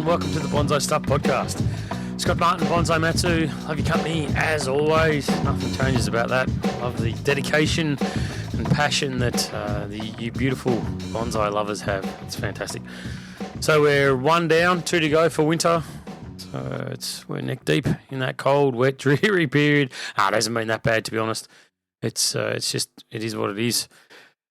and welcome to the Bonsai Stuff podcast. Scott Martin, Bonsai Matsu, love your company as always. Nothing changes about that. Love the dedication and passion that you beautiful bonsai lovers have. It's fantastic. So we're one down, two to go for winter. So we're neck deep in that cold, wet, dreary period. It hasn't been that bad, to be honest. It is what it is.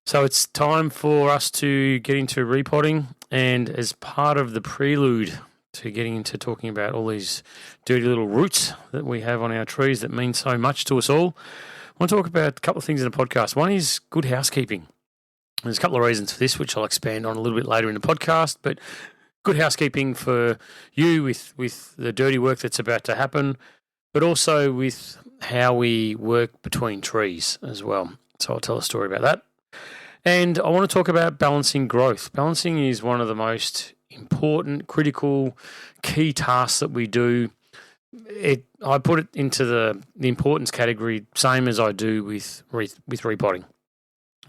So it's time for us to get into repotting, and as part of the prelude to getting into talking about all these dirty little roots that we have on our trees that mean so much to us all, I want to talk about a couple of things in the podcast. One is good housekeeping. There's a couple of reasons for this, which I'll expand on a little bit later in the podcast, but good housekeeping for you with the dirty work that's about to happen, but also with how we work between trees as well. So I'll tell a story about that. And I want to talk about balancing growth. Balancing is one of the most important, critical, key tasks that we do. I put it into the importance category, same as I do with repotting.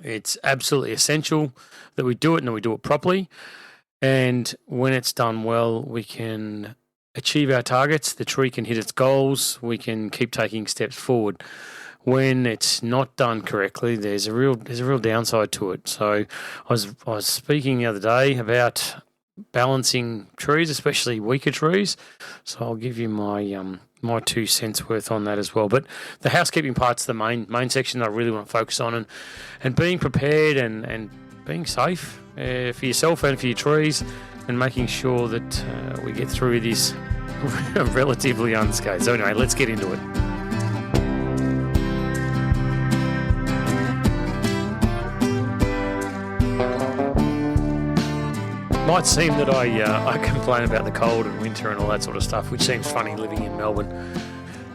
It's absolutely essential that we do it and that we do it properly. And when it's done well, we can achieve our targets. The tree can hit its goals. We can keep taking steps forward. When it's not done correctly, there's a real downside to it. So I was speaking the other day about balancing trees, especially weaker trees. So I'll give you my 2 cents worth on that as well. But the housekeeping part's the main section that I really want to focus on, and being prepared and being safe for yourself and for your trees, and making sure that we get through this relatively unscathed. So anyway, let's get into it. Might seem that I complain about the cold and winter and all that sort of stuff, which seems funny living in Melbourne,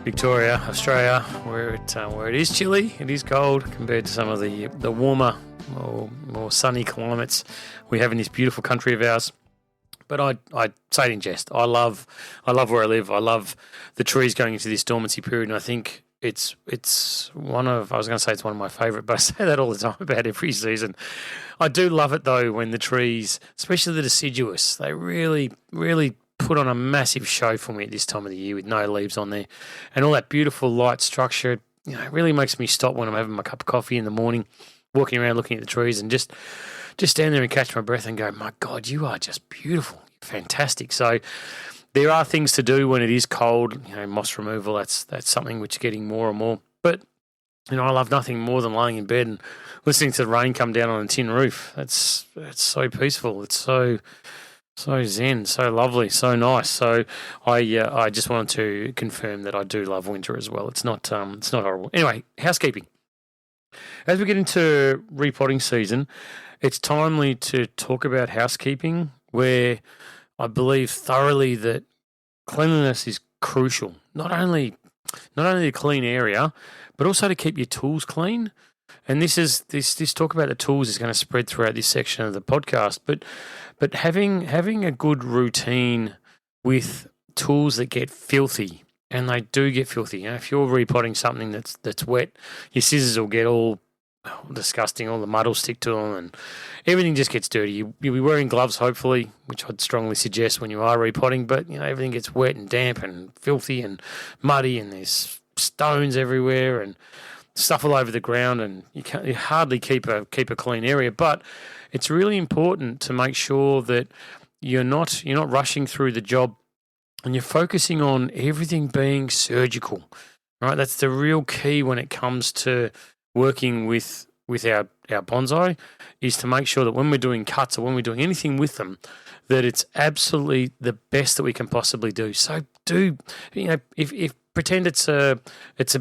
Victoria, Australia, where it is chilly, it is cold compared to some of the warmer, more sunny climates we have in this beautiful country of ours. But I say it in jest. I love where I live. I love the trees going into this dormancy period, and I think it's one of my favourite, but I say that all the time about every season. I do love it though when the trees, especially the deciduous, they really, really put on a massive show for me at this time of the year with no leaves on there, and all that beautiful light structure. It really makes me stop when I'm having my cup of coffee in the morning, walking around looking at the trees, and just stand there and catch my breath and go, my God, you are just beautiful, fantastic. So there are things to do when it is cold. Moss removal, that's something which is getting more and more. But I love nothing more than laying in bed and listening to the rain come down on a tin roof. That's so peaceful. It's so zen, so lovely, so nice. So I just wanted to confirm that I do love winter as well. It's not horrible. Anyway, housekeeping. As we get into repotting season, it's timely to talk about housekeeping, where I believe thoroughly that cleanliness is crucial. Not only a clean area, but also to keep your tools clean. And this talk about the tools is going to spread throughout this section of the podcast. But having a good routine with tools that get filthy, and they do get filthy. If you're repotting something that's wet, your scissors will get all disgusting, all the mud will stick to them, and everything just gets dirty. You'll be wearing gloves, hopefully, which I'd strongly suggest when you are repotting, but everything gets wet and damp and filthy and muddy, and there's stones everywhere and stuff all over the ground, and you hardly keep a clean area. But it's really important to make sure that you're not rushing through the job, and you're focusing on everything being surgical. Right? That's the real key when it comes to working with our bonsai, is to make sure that when we're doing cuts or when we're doing anything with them, that it's absolutely the best that we can possibly do. So if pretend it's a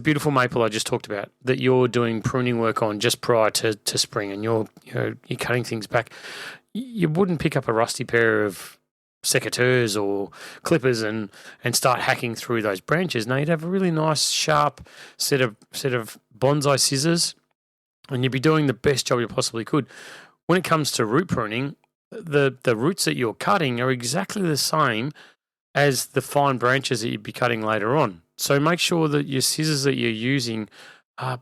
beautiful maple I just talked about that you're doing pruning work on just prior to spring, and you're cutting things back, you wouldn't pick up a rusty pair of secateurs or clippers and start hacking through those branches. No, you'd have a really nice sharp set of bonsai scissors, and you'd be doing the best job you possibly could. When it comes to root pruning, the roots that you're cutting are exactly the same as the fine branches that you'd be cutting later on. So make sure that your scissors that you're using are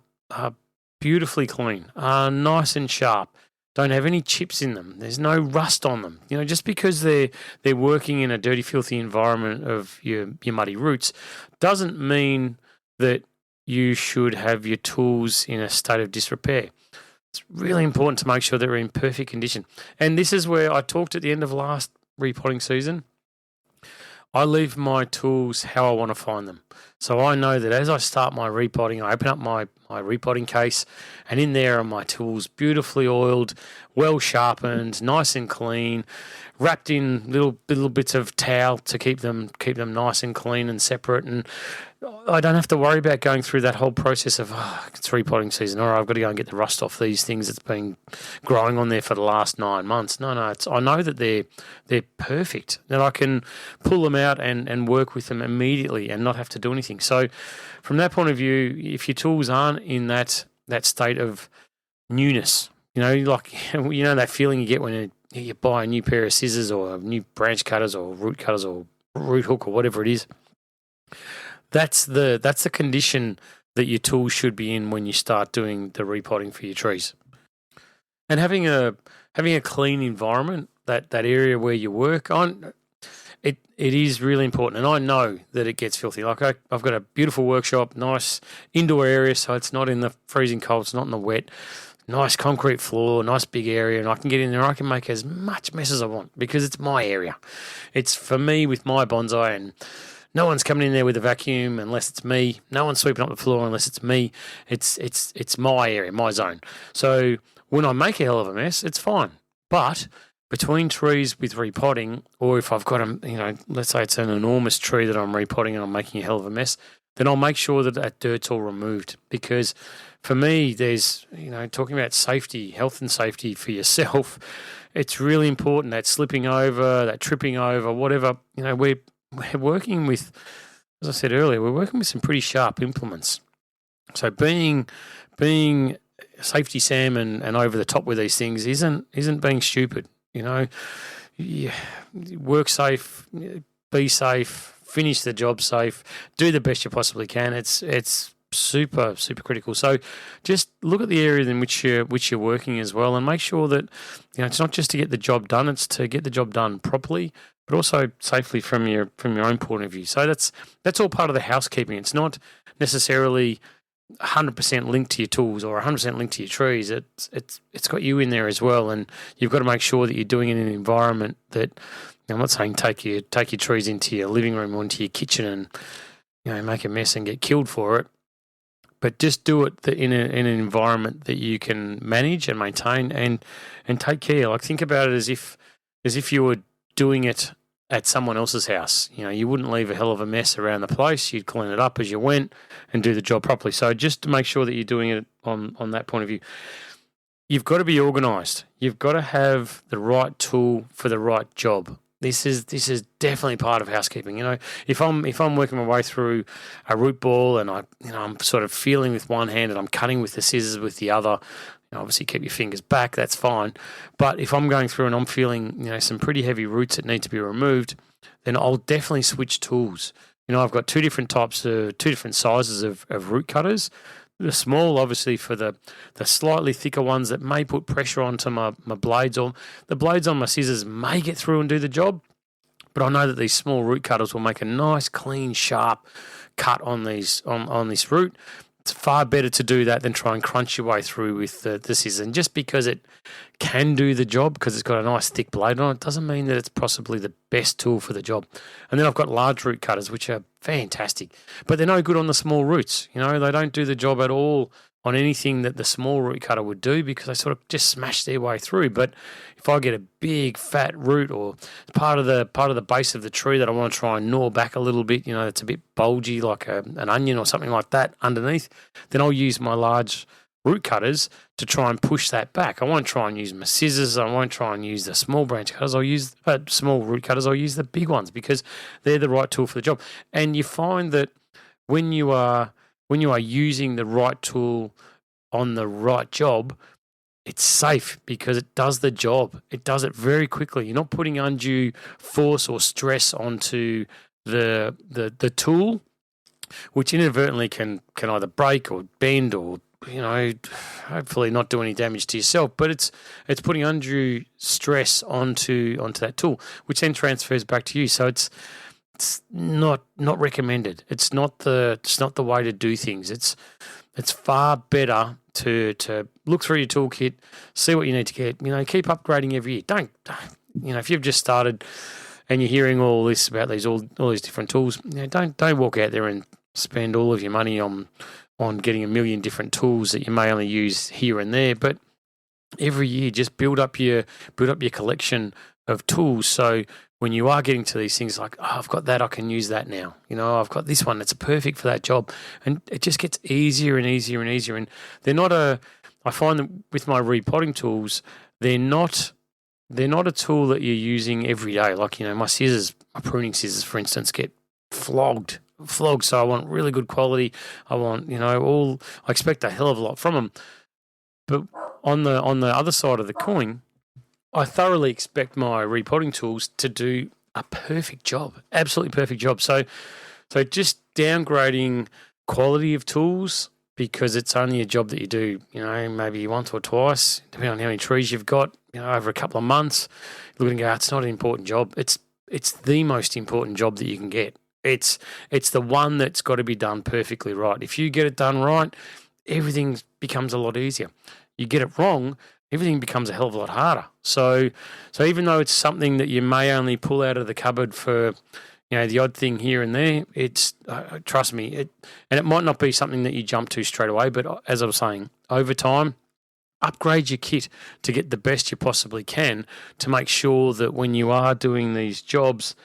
beautifully clean, are nice and sharp. don't have any chips in them. There's no rust on them. Just because they're working in a dirty, filthy environment of your muddy roots doesn't mean that you should have your tools in a state of disrepair. It's really important to make sure they're in perfect condition. And this is where I talked at the end of last repotting season. I leave my tools how I want to find them. So I know that as I start my repotting, I open up my repotting case, and in there are my tools, beautifully oiled, well sharpened, nice and clean, wrapped in little bits of towel to keep them nice and clean and separate. And I don't have to worry about going through that whole process of it's repotting season, or I've got to go and get the rust off these things that's been growing on there for the last 9 months. No, I know that they're perfect, that I can pull them out and work with them immediately and not have to do anything. So from that point of view, if your tools aren't in that state of newness, that feeling you get when you buy a new pair of scissors or new branch cutters or root hook or whatever it is, that's the condition that your tools should be in when you start doing the repotting for your trees. And having a clean environment, that area where you work on, it is really important. And I know that it gets filthy. Like I've got a beautiful workshop, nice indoor area, so it's not in the freezing cold, it's not in the wet. Nice concrete floor, nice big area, and I can get in there. I can make as much mess as I want because it's my area. It's for me with my bonsai, and no one's coming in there with a vacuum unless it's me. No one's sweeping up the floor unless it's me. It's my area, my zone. So when I make a hell of a mess, it's fine. But between trees with repotting, or if I've got let's say it's an enormous tree that I'm repotting and I'm making a hell of a mess, then I'll make sure that dirt's all removed. Because for me, there's, talking about safety, health and safety for yourself, it's really important, that slipping over, that tripping over, whatever. We're working with, as I said earlier, we're working with some pretty sharp implements. So being safety Sam and over the top with these things isn't being stupid. Work safe, be safe, finish the job safe, do the best you possibly can. It's super, super critical. So just look at the area in which you're working as well, and make sure that it's not just to get the job done, it's to get the job done properly, but also safely from your own point of view. So that's all part of the housekeeping. It's not necessarily 100% linked to your tools or 100% linked to your trees. It's got you in there as well, and you've got to make sure that you're doing it in an environment that, I'm not saying take your trees into your living room or into your kitchen and make a mess and get killed for it, but just do it in an environment that you can manage and maintain and take care. Like, think about it as if you were doing it at someone else's house. You wouldn't leave a hell of a mess around the place. You'd clean it up as you went and do the job properly. So just to make sure that you're doing it on that point of view, you've got to be organised. You've got to have the right tool for the right job. This is definitely part of housekeeping. If I'm working my way through a root ball and I'm sort of feeling with one hand and I'm cutting with the scissors with the other, obviously keep your fingers back, that's fine. But if I'm going through and I'm feeling some pretty heavy roots that need to be removed, then I'll definitely switch tools. I've got two different sizes of root cutters. The small, obviously, for the slightly thicker ones that may put pressure onto my blades, or the blades on my scissors may get through and do the job, but I know that these small root cutters will make a nice, clean, sharp cut on this root. It's far better to do that than try and crunch your way through with the scissors. And just because it can do the job, because it's got a nice thick blade on it, doesn't mean that it's possibly the best tool for the job. And then I've got large root cutters, which are fantastic, but they're no good on the small roots. They don't do the job at all on anything that the small root cutter would do, because they sort of just smash their way through. But if I get a big fat root or part of the base of the tree that I want to try and gnaw back a little bit, it's a bit bulgy like an onion or something like that underneath, then I'll use my large root cutters to try and push that back. I won't try and use my scissors. I won't try and use the small branch cutters. I'll use small root cutters. I'll use the big ones because they're the right tool for the job. And you find that when you are using the right tool on the right job, it's safe because it does the job. It does it very quickly. You're not putting undue force or stress onto the tool, which inadvertently can either break or bend or hopefully not do any damage to yourself, but it's putting undue stress onto that tool, which then transfers back to you. So it's not recommended. It's not the way to do things. It's far better to look through your toolkit, see what you need to get. Keep upgrading every year. Don't if you've just started and you're hearing all this about all these different tools, don't walk out there and spend all of your money on getting a million different tools that you may only use here and there. But every year, just build up your collection of tools. So when you are getting to these things like, I've got that, I can use that now. I've got this one that's perfect for that job, and it just gets easier and easier and easier. And they're not I find that with my repotting tools, they're not a tool that you're using every day. Like, my pruning scissors, for instance, get flogged. So I want really good quality. I want, I expect a hell of a lot from them. But on the other side of the coin, I thoroughly expect my repotting tools to do a perfect job, absolutely perfect job. So just downgrading quality of tools because it's only a job that you do, maybe once or twice, depending on how many trees you've got, over a couple of months, you're looking to go, it's not an important job. It's the most important job that you can get. It's the one that's got to be done perfectly right. If you get it done right, everything becomes a lot easier. You get it wrong, everything becomes a hell of a lot harder. So even though it's something that you may only pull out of the cupboard for, the odd thing here and there, it's trust me, it might not be something that you jump to straight away. But as I was saying, over time, upgrade your kit to get the best you possibly can to make sure that when you are doing these jobs,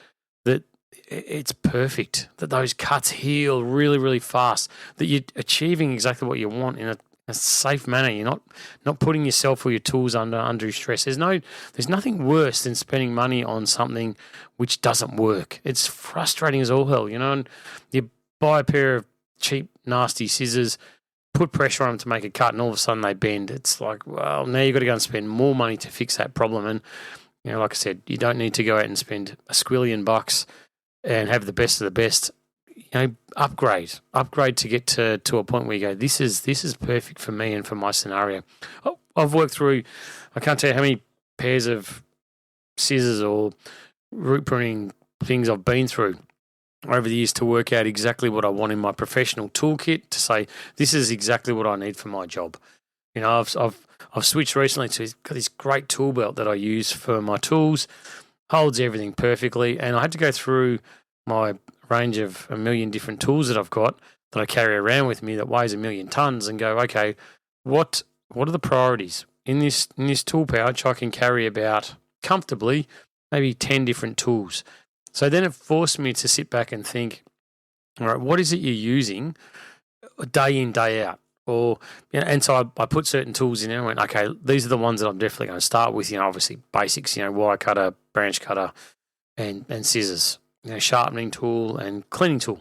that it's perfect, that those cuts heal really, really fast, that you're achieving exactly what you want in a safe manner. You're not putting yourself or your tools under undue stress. There's nothing worse than spending money on something which doesn't work. It's frustrating as all hell, and you buy a pair of cheap, nasty scissors, put pressure on them to make a cut, and all of a sudden they bend. It's like, well, now you've got to go and spend more money to fix that problem. And, like I said, you don't need to go out and spend a squillion bucks and have the best of the best. Upgrade to get to a point where you go, this is perfect for me and for my scenario. I've worked through, I can't tell you how many pairs of scissors or root pruning things I've been through over the years to work out exactly what I want in my professional toolkit, to say this is exactly what I need for my job. I've switched recently to got this great tool belt that I use for my tools, holds everything perfectly, and I had to go through my range of a million different tools that I've got that I carry around with me that weighs 1,000,000 tons and go, okay, what are the priorities in this tool pouch? I can carry about comfortably maybe 10 different tools. So then it forced me to sit back and think, all right, what is it you're using day in, day out? And so I put certain tools in there and went, okay, these are the ones that I'm definitely going to start with. Obviously basics, wire cutter, branch cutter, and scissors. Sharpening tool and cleaning tool.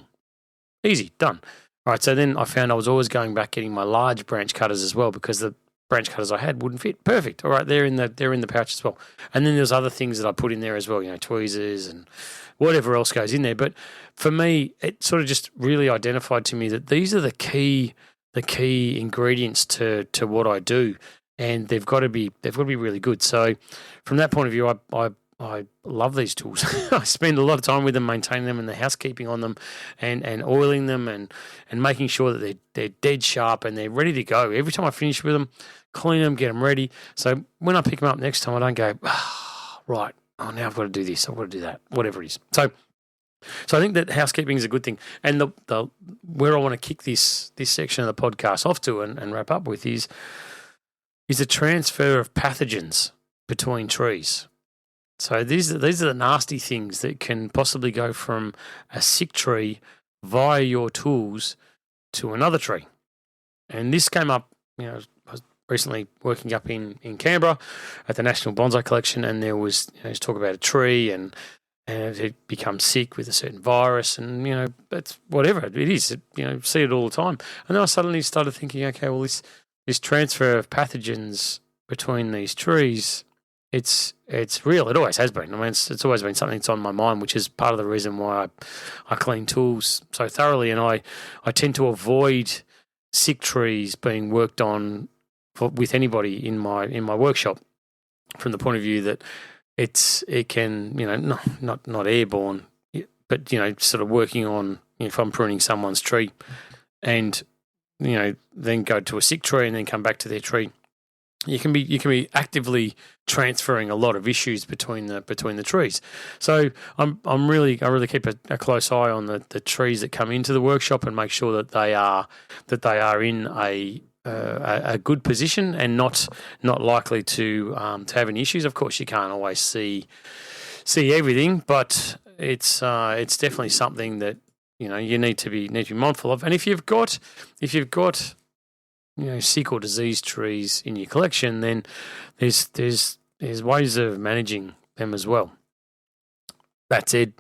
Easy, done. All right, so then I found I was always going back getting my large branch cutters as well because the branch cutters I had wouldn't fit. Perfect. All right, they're in the pouch as well. And then there's other things that I put in there as well, tweezers and whatever else goes in there. But for me, it sort of just really identified to me that these are the key ingredients to what I do, and they've got to be really good. So from that point of view, I love these tools. I spend a lot of time with them, maintaining them and the housekeeping on them and oiling them and making sure that they're dead sharp and they're ready to go. Every time I finish with them, clean them, get them ready. So when I pick them up next time, I don't go, right, now I've got to do this, I've got to do that, whatever it is. So I think that housekeeping is a good thing. And the where I want to kick this section of the podcast off to and wrap up with is the transfer of pathogens between trees. So these are the nasty things that can possibly go from a sick tree via your tools to another tree. And this came up, I was recently working up in Canberra at the National Bonsai Collection, and there was talk about a tree and it becomes sick with a certain virus, and that's whatever it is. See it all the time. And then I suddenly started thinking, okay, well this transfer of pathogens between these trees, it's real. It always has been. I mean, it's always been something that's on my mind, which is part of the reason why I clean tools so thoroughly, and I tend to avoid sick trees being worked on with anybody in my workshop, from the point of view that it can, not airborne, but sort of working on, if I'm pruning someone's tree, and then go to a sick tree and then come back to their tree. You can be actively transferring a lot of issues between the trees. So I really keep a close eye on the trees that come into the workshop and make sure that they are in a good position and not likely to have any issues. Of course, you can't always see everything, but it's definitely something that you need to be mindful of. And if you've got sick or diseased trees in your collection, then there's ways of managing them as well. That said,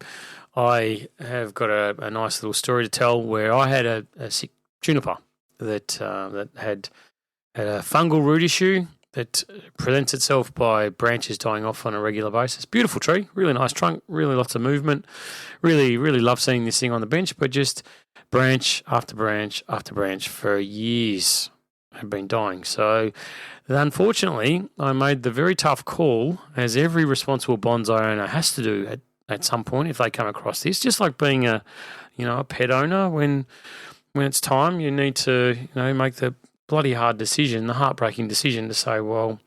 I have got a nice little story to tell where I had a sick juniper that had a fungal root issue that presents itself by branches dying off on a regular basis. Beautiful tree, really nice trunk, really lots of movement. Really, really love seeing this thing on the bench, but just branch after branch after branch for years have been dying. So unfortunately, I made the very tough call, as every responsible bonsai owner has to do at some point if they come across this, just like being a pet owner. When it's time, you need to make the bloody hard decision, the heartbreaking decision to say, well,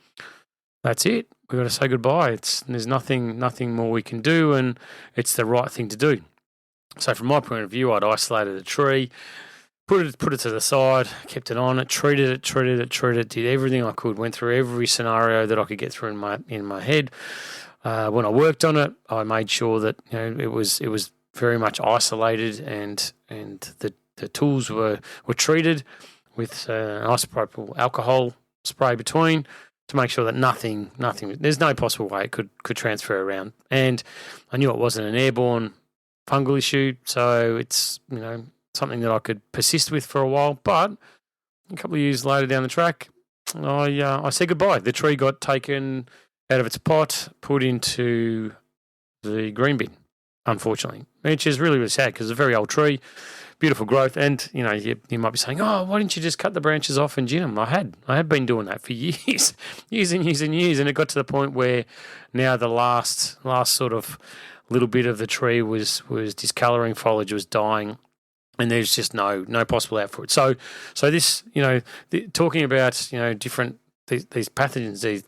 that's it. We've got to say goodbye. There's nothing more we can do, and it's the right thing to do. So from my point of view, I'd isolated the tree, put it to the side, kept it on it, treated it, did everything I could, went through every scenario that I could get through in my head. When I worked on it, I made sure that it was very much isolated, and the tools were treated with an isopropyl alcohol spray between, to make sure that nothing, there's no possible way it could transfer around. And I knew it wasn't an airborne fungal issue, so it's something that I could persist with for a while. But a couple of years later down the track, I said goodbye. The tree got taken out of its pot, put into the green bin, unfortunately, which is really, really sad because it's a very old tree. Beautiful growth, and you might be saying, "Oh, why didn't you just cut the branches off and gin them?" I had been doing that for years, years and years and years, and it got to the point where now the last sort of little bit of the tree was discolouring, foliage was dying, and there's just no possible out for it. So this talking about different these pathogens,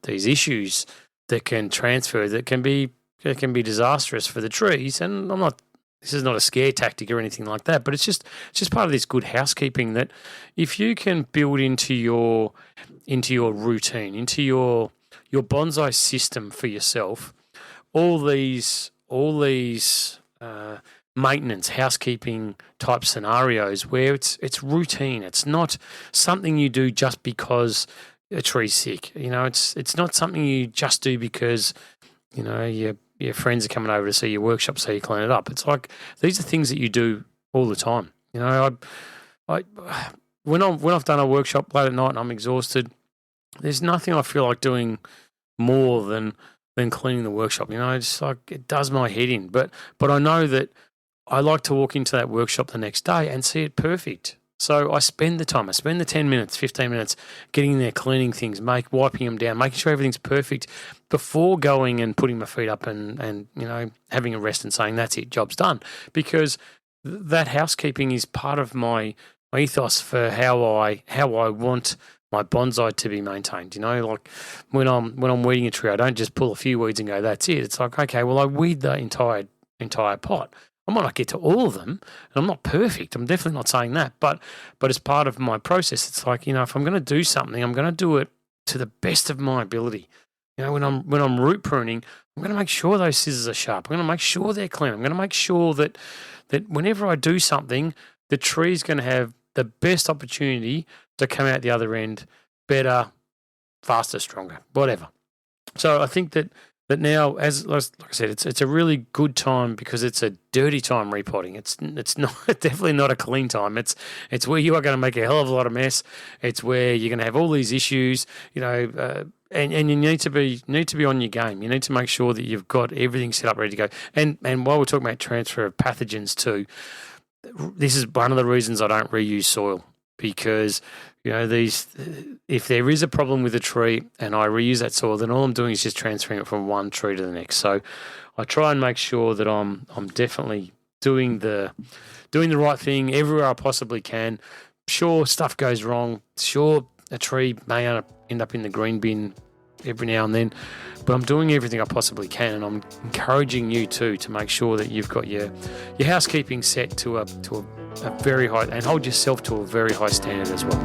these issues that can transfer, that can be disastrous for the trees, and this is not a scare tactic or anything like that, but it's just part of this good housekeeping, that if you can build into your routine, into your bonsai system for yourself, all these maintenance, housekeeping type scenarios where it's routine. It's not something you do just because a tree's sick. It's not something you just do because your friends are coming over to see your workshop, so you clean it up. It's like these are things that you do all the time. When I've done a workshop late at night and I'm exhausted, there's nothing I feel like doing more than cleaning the workshop. It's like it does my head in. But I know that I like to walk into that workshop the next day and see it perfect. So I spend the time. I spend the 10 minutes, 15 minutes getting in there, cleaning things, wiping them down, making sure everything's perfect before going and putting my feet up and having a rest and saying, that's it, job's done. Because that housekeeping is part of my ethos for how I want my bonsai to be maintained. Like when I'm weeding a tree, I don't just pull a few weeds and go, that's it. It's like, okay, well, I weed the entire pot. I might not get to all of them, and I'm not perfect. I'm definitely not saying that, but as part of my process, it's like, if I'm going to do something, I'm going to do it to the best of my ability. When I'm root pruning, I'm going to make sure those scissors are sharp. I'm going to make sure they're clean. I'm going to make sure that whenever I do something, the tree's going to have the best opportunity to come out the other end better, faster, stronger, whatever. So I think that now, as like I said, it's a really good time because it's a dirty time repotting. It's not definitely not a clean time. It's where you are going to make a hell of a lot of mess. It's where you're going to have all these issues, and you need to be on your game. You need to make sure that you've got everything set up ready to go. And while we're talking about transfer of pathogens too, this is one of the reasons I don't reuse soil. because if there is a problem with a tree and I reuse that soil, then all I'm doing is just transferring it from one tree to the next. So I try and make sure that I'm definitely doing the right thing everywhere I possibly can. Sure, stuff goes wrong. Sure, a tree may end up in the green bin every now and then, but I'm doing everything I possibly can, and I'm encouraging you too to make sure that you've got your housekeeping set to a very high, and hold yourself to a very high standard as well.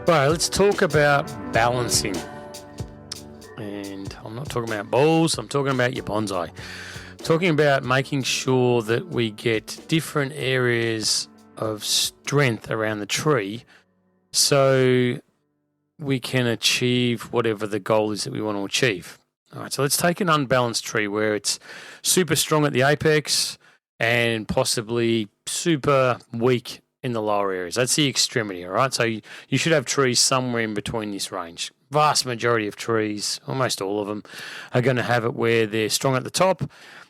Right, let's talk about balancing. And I'm not talking about balls, I'm talking about your bonsai. I'm talking about making sure that we get different areas of strength around the tree so we can achieve whatever the goal is that we want to achieve. All right, so let's take an unbalanced tree where it's super strong at the apex and possibly super weak in the lower areas. That's the extremity, all right? So you should have trees somewhere in between this range. Vast majority of trees, almost all of them, are going to have it where they're strong at the top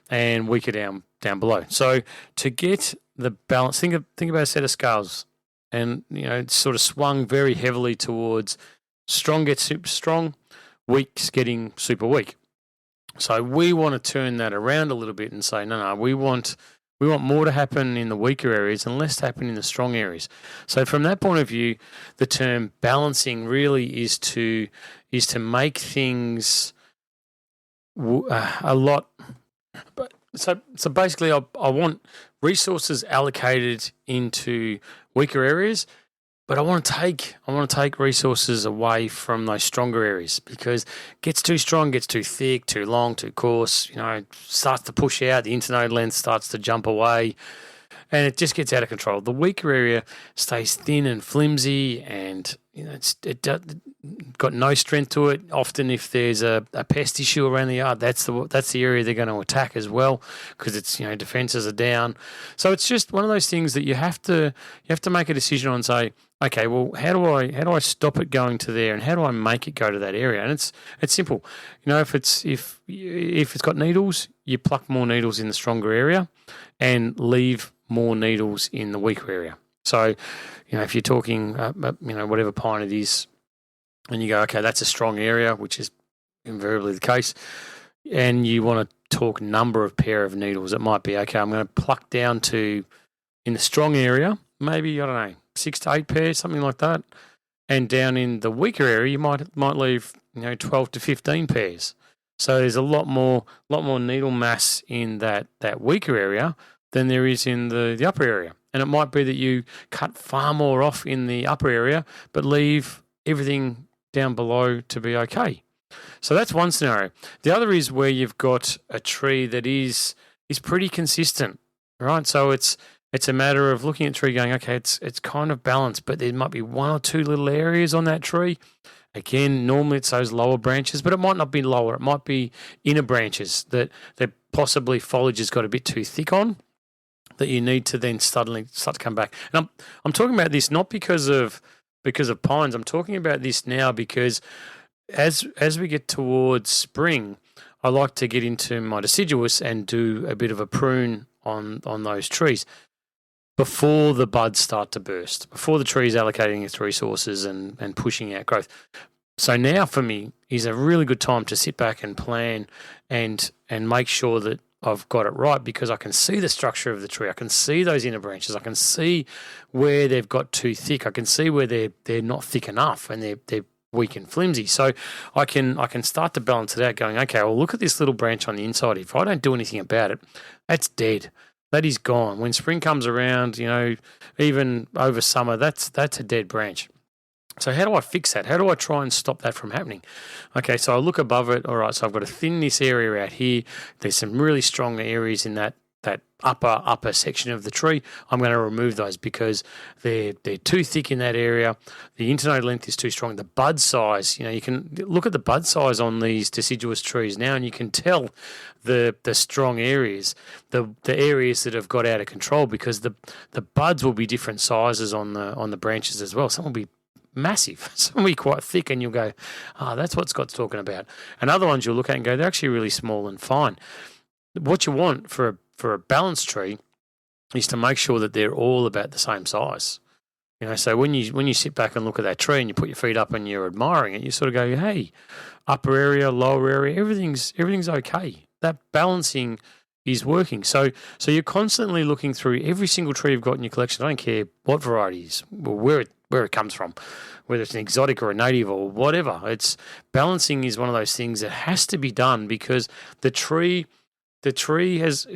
and weaker down below. So to get the balance, think about a set of scales, and it's sort of swung very heavily towards strong gets super strong, weak's getting super weak. So we want to turn that around a little bit and say, no, we want more to happen in the weaker areas and less to happen in the strong areas. So from that point of view, the term balancing really is to make things a lot. So basically, I want resources allocated into weaker areas, but I want to take resources away from those stronger areas, because it gets too strong, gets too thick, too long, too coarse, starts to push out, the internode length starts to jump away, and it just gets out of control. The weaker area stays thin and flimsy, and it's got no strength to it. Often if there's a pest issue around the yard, that's the area they're going to attack as well, because it's defenses are down. So it's just one of those things that you have to make a decision on, and say, okay, well, how do I stop it going to there, and how do I make it go to that area? And it's simple. If it's got needles, you pluck more needles in the stronger area and leave more needles in the weaker area. So, if you're talking, whatever pine it is, and you go, okay, that's a strong area, which is invariably the case, and you want to talk number of pair of needles, it might be, okay, I'm going to pluck down to, in the strong area, maybe, I don't know, 6 to 8 pairs, something like that. And down in the weaker area, you might leave 12 to 15 pairs. So there's a lot more needle mass in that weaker area than there is in the upper area. And it might be that you cut far more off in the upper area, but leave everything down below to be okay. So that's one scenario. The other is where you've got a tree that is pretty consistent, right? So it's a matter of looking at the tree going, okay, it's kind of balanced, but there might be one or two little areas on that tree. Again, normally it's those lower branches, but it might not be lower. It might be inner branches that possibly foliage has got a bit too thick on, that you need to then suddenly start to come back. And I'm talking about this not because of pines. I'm talking about this now because as we get towards spring, I like to get into my deciduous and do a bit of a prune on those trees before the buds start to burst, before the tree is allocating its resources and pushing out growth. So now for me is a really good time to sit back and plan and make sure that I've got it right, because I can see the structure of the tree. I can see those inner branches. I can see where they've got too thick. I can see where they're not thick enough and they're weak and flimsy. So I can start to balance it out, going, okay, well, look at this little branch on the inside. If I don't do anything about it, that's dead. That is gone. When spring comes around, even over summer, that's a dead branch. So how do I fix that? How do I try and stop that from happening? Okay, so I look above it. All right, so I've got to thin this area out here. There's some really strong areas in that upper section of the tree. I'm going to remove those because they're too thick in that area. The internode length is too strong. The bud size, you can look at the bud size on these deciduous trees now, and you can tell the strong areas, the areas that have got out of control, because the buds will be different sizes on the branches as well. Some will be massive. Some will be quite thick, and you'll go, that's what Scott's talking about. And other ones you'll look at and go, they're actually really small and fine. What you want for a balanced tree is to make sure that they're all about the same size. So when you sit back and look at that tree and you put your feet up and you're admiring it, you sort of go, hey, upper area, lower area, everything's okay. That balancing is working. So you're constantly looking through every single tree you've got in your collection. I don't care what variety it is, or where it comes from, whether it's an exotic or a native or whatever. It's balancing is one of those things that has to be done because the tree has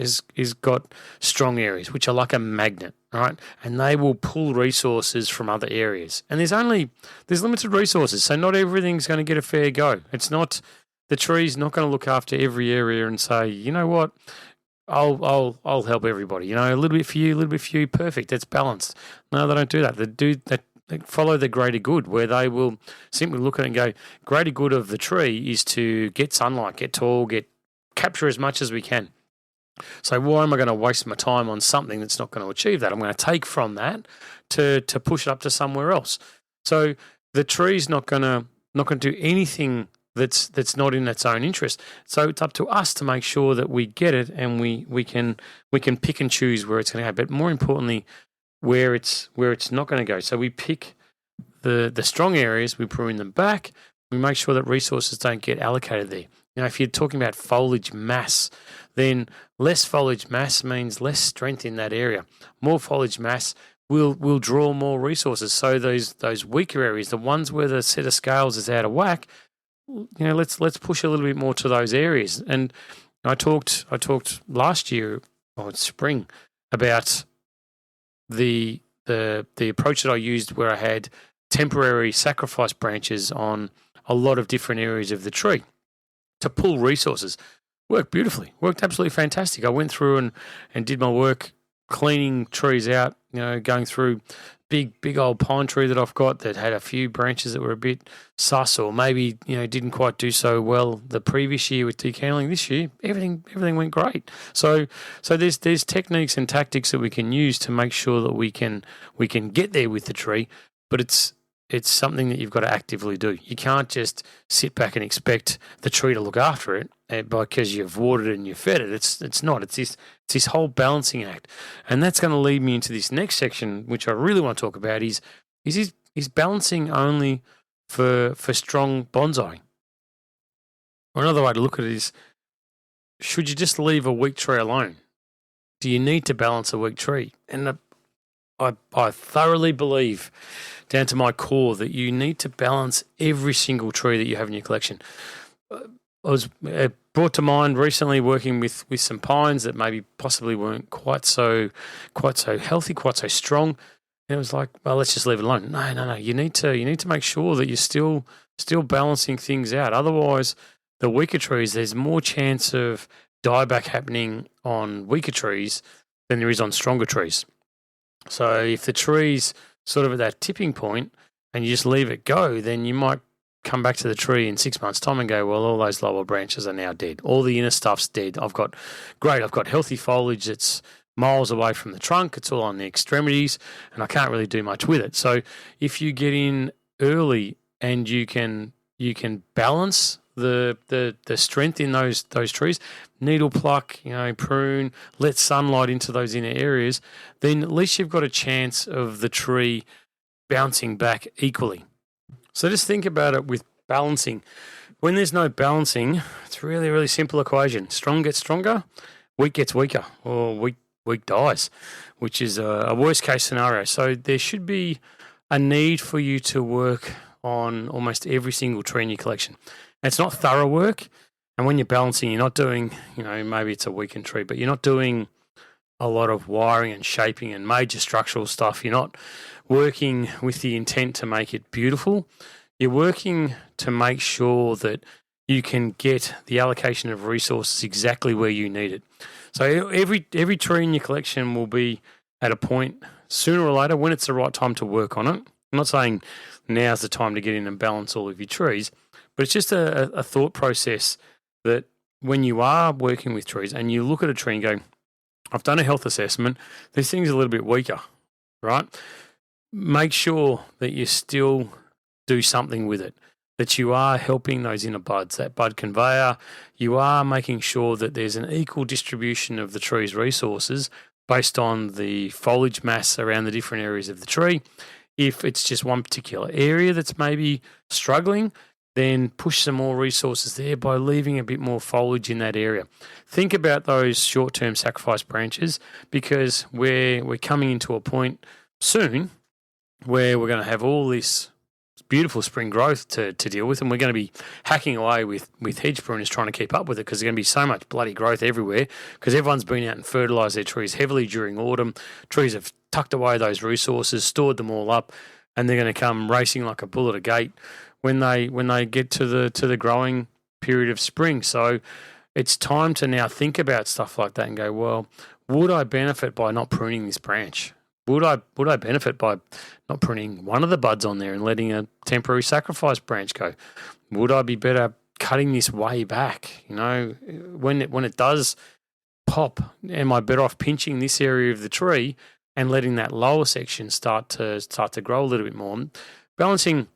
got strong areas, which are like a magnet, right? And they will pull resources from other areas. And there's limited resources, so not everything's going to get a fair go. The tree's not going to look after every area and say, you know what, I'll help everybody. A little bit for you, a little bit for you, perfect. That's balanced. No, they don't do that. They follow the greater good, where they will simply look at it and go, greater good of the tree is to get sunlight, get tall, capture as much as we can. So why am I going to waste my time on something that's not going to achieve that? I'm going to take from that to push it up to somewhere else. So the tree's not going to do anything that's not in its own interest. So it's up to us to make sure that we get it and we can pick and choose where it's going to go. But more importantly, where it's not going to go. So we pick the strong areas, we prune them back, we make sure that resources don't get allocated there. If you're talking about foliage mass, then less foliage mass means less strength in that area. More foliage mass will draw more resources. So those weaker areas, the ones where the set of scales is out of whack, let's push a little bit more to those areas. And I talked last year, or spring, about the approach that I used where I had temporary sacrifice branches on a lot of different areas of the tree to pull resources. Worked beautifully. Worked absolutely fantastic. I went through and did my work cleaning trees out, going through big old pine tree that I've got that had a few branches that were a bit sus, or maybe, didn't quite do so well the previous year with decandling. This year, everything went great. So there's techniques and tactics that we can use to make sure that we can get there with the tree, but it's something that you've got to actively do. You can't just sit back and expect the tree to look after it because you've watered it and you've fed it. It's not. It's this whole balancing act. And that's going to lead me into this next section, which I really want to talk about, is balancing only for strong bonsai? Or another way to look at it is, should you just leave a weak tree alone? Do you need to balance a weak tree? And I thoroughly believe down to my core that you need to balance every single tree that you have in your collection. I was brought to mind recently working with some pines that maybe possibly weren't quite so healthy, quite so strong. And it was like, well, let's just leave it alone. No. You need to make sure that you're still balancing things out. Otherwise, the weaker trees, there's more chance of dieback happening on weaker trees than there is on stronger trees. So if the tree's sort of at that tipping point and you just leave it go, then you might come back to the tree in 6 months' time and go, well, all those lower branches are now dead. All the inner stuff's dead. I've got healthy foliage that's miles away from the trunk. It's all on the extremities and I can't really do much with it. So if you get in early and you can balance the strength in those trees, needle pluck, prune, let sunlight into those inner areas, then at least you've got a chance of the tree bouncing back equally. So just think about it with balancing. When there's no balancing, it's a really, really simple equation. Strong gets stronger, weak gets weaker, or weak dies, which is a worst case scenario. So there should be a need for you to work on almost every single tree in your collection. It's not thorough work, and when you're balancing, you're not doing, maybe it's a weakened tree, but you're not doing a lot of wiring and shaping and major structural stuff. You're not working with the intent to make it beautiful. You're working to make sure that you can get the allocation of resources exactly where you need it. So every tree in your collection will be at a point sooner or later when it's the right time to work on it. I'm not saying now's the time to get in and balance all of your trees, but it's just a thought process that when you are working with trees and you look at a tree and go, I've done a health assessment, this thing's a little bit weaker, right? Make sure that you're still do something with it, that you are helping those inner buds, that bud conveyor. You are making sure that there's an equal distribution of the tree's resources based on the foliage mass around the different areas of the tree. If it's just one particular area that's maybe struggling, then push some more resources there by leaving a bit more foliage in that area. Think about those short-term sacrifice branches, because we're coming into a point soon where we're going to have all this beautiful spring growth to deal with, and we're going to be hacking away with hedge pruners trying to keep up with it, because there's going to be so much bloody growth everywhere, because everyone's been out and fertilised their trees heavily during autumn. Trees have tucked away those resources, stored them all up, and they're going to come racing like a bull at a gate when they get to the growing period of spring. So it's time to now think about stuff like that and go, well, would I benefit by not pruning this branch? Would I benefit by not pruning one of the buds on there and letting a temporary sacrifice branch go? Would I be better cutting this way back? When it does pop, am I better off pinching this area of the tree and letting that lower section start to grow a little bit more? Balancing.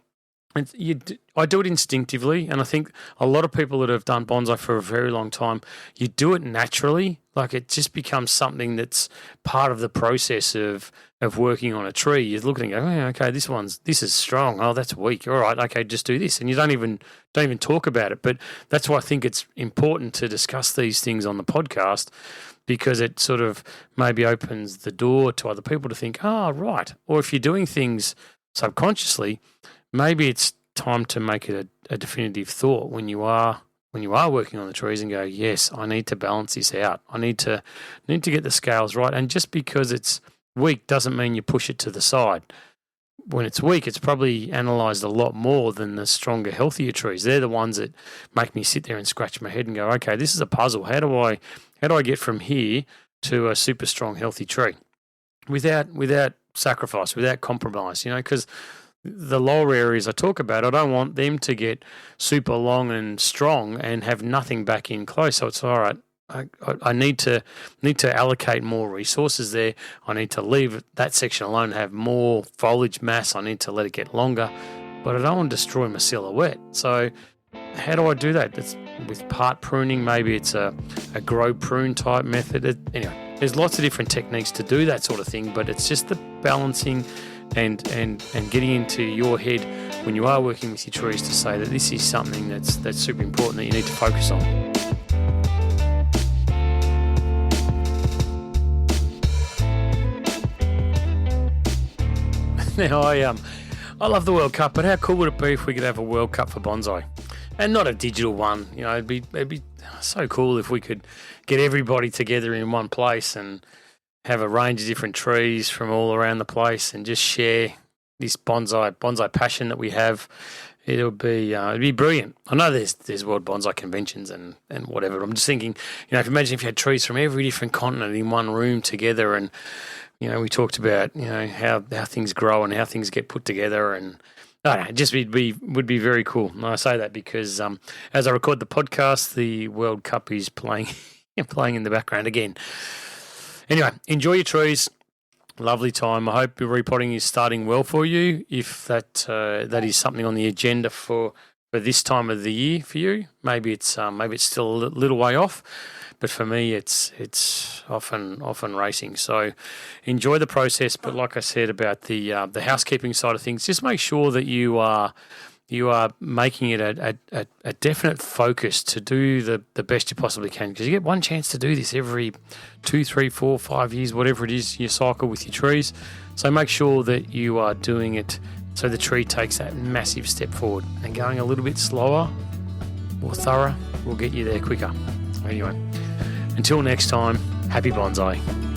I do it instinctively, and I think a lot of people that have done bonsai for a very long time, you do it naturally. Like, it just becomes something that's part of the process of working on a tree. You're looking and go, oh, okay, this is strong. Oh, that's weak. All right, okay, just do this, and you don't even talk about it. But that's why I think it's important to discuss these things on the podcast, because it sort of maybe opens the door to other people to think, oh, right. Or if you're doing things subconsciously, maybe it's time to make it a definitive thought when you are working on the trees and go, yes, I need to balance this out. I need to get the scales right. And just because it's weak doesn't mean you push it to the side. When it's weak, it's probably analysed a lot more than the stronger, healthier trees. They're the ones that make me sit there and scratch my head and go, okay, this is a puzzle. How do I get from here to a super strong, healthy tree without sacrifice, without compromise? Because the lower areas I talk about, I don't want them to get super long and strong and have nothing back in close. So it's all right. I need to allocate more resources there. I need to leave that section alone and have more foliage mass. I need to let it get longer, but I don't want to destroy my silhouette. So how do I do that? It's with part pruning. Maybe it's a grow prune type method. Anyway, there's lots of different techniques to do that sort of thing, but it's just the balancing and getting into your head when you are working with your trees to say that this is something that's super important that you need to focus on. Now, I love the World Cup, but how cool would it be if we could have a World Cup for bonsai? And not a digital one. It'd be so cool if we could get everybody together in one place and have a range of different trees from all around the place and just share this bonsai passion that we have. It'd be brilliant. I know there's World Bonsai Conventions and whatever. I'm just thinking, imagine if you had trees from every different continent in one room together, and we talked about how things grow and how things get put together, and I don't know, just would be very cool. And I say that because as I record the podcast, the World Cup is playing in the background again. Anyway, enjoy your trees. Lovely time. I hope your repotting is starting well for you. If that is something on the agenda for this time of the year for you, maybe it's still a little way off, but for me it's often racing. So enjoy the process. But like I said about the housekeeping side of things, just make sure that you are making it a definite focus to do the best you possibly can, because you get one chance to do this every 2, 3, 4, 5 years, whatever it is you cycle with your trees. So make sure that you are doing it so the tree takes that massive step forward, and going a little bit slower, more thorough, will get you there quicker. Anyway, until next time, happy bonsai.